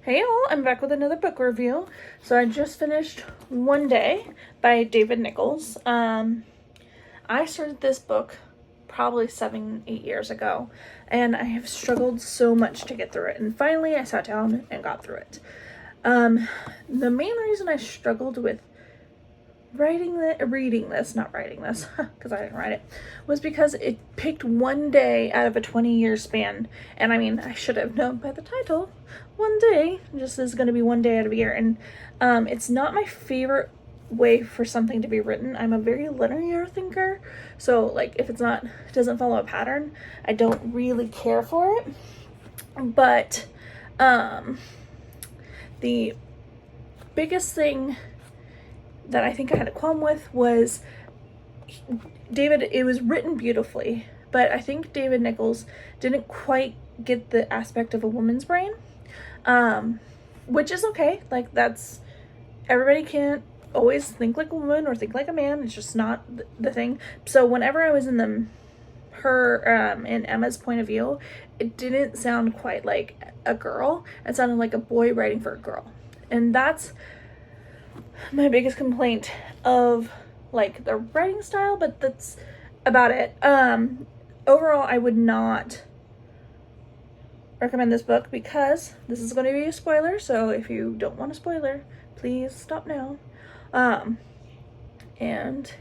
Hey all, I'm back with another book review. So I just finished One Day by David Nicholls. I started this book probably 7-8 years ago, and I have struggled so much to get through it. And finally I sat down and got through it. The main reason I struggled with reading this, because I didn't write it, was because it picked one day out of a 20-year span. And I mean, I should have known by the title, one day just is going to be one day out of a year. And it's not my favorite way for something to be written. I'm a very linear thinker, so like if it doesn't follow a pattern, I don't really care for it. But the biggest thing that I think I had a qualm with was it was written beautifully, but I think David Nicholls didn't quite get the aspect of a woman's brain, which is okay. Like, everybody can't always think like a woman or think like a man. It's just not the thing. So whenever I was in in Emma's point of view, it didn't sound quite like a girl. It sounded like a boy writing for a girl. And that's my biggest complaint of like the writing style, but that's about it. Overall, I would not recommend this book because this is going to be a spoiler, so if you don't want a spoiler, please stop now. And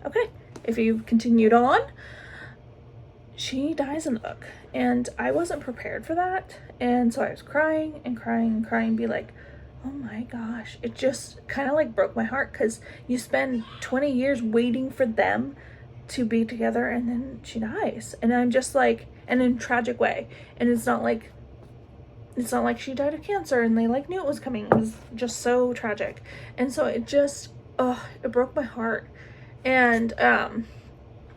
okay, if you've continued on, she dies in the book, and I wasn't prepared for that, and so I was crying and crying and crying, be like, oh my gosh, it just kind of like broke my heart, because you spend 20 years waiting for them to be together, and then she dies, and I'm just like, and in a tragic way, and it's not like she died of cancer and they like knew it was coming. It was just so tragic, and so it just it broke my heart. And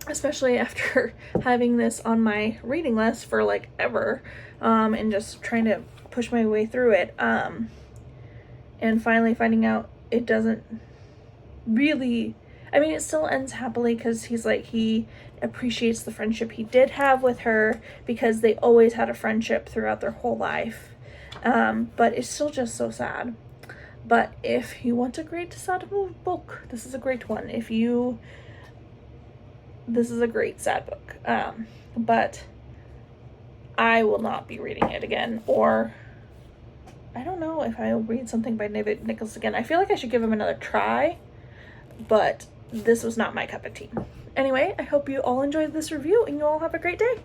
especially after having this on my reading list for like ever, and just trying to push my way through it, and finally finding out it doesn't really, I mean, it still ends happily, because he appreciates the friendship he did have with her, because they always had a friendship throughout their whole life. But it's still just so sad. But if you want a great sad book, this is a great one. This is a great sad book. But I will not be reading it again, or I don't know if I'll read something by David Nicholls again. I feel like I should give him another try, but this was not my cup of tea. Anyway, I hope you all enjoyed this review, and you all have a great day.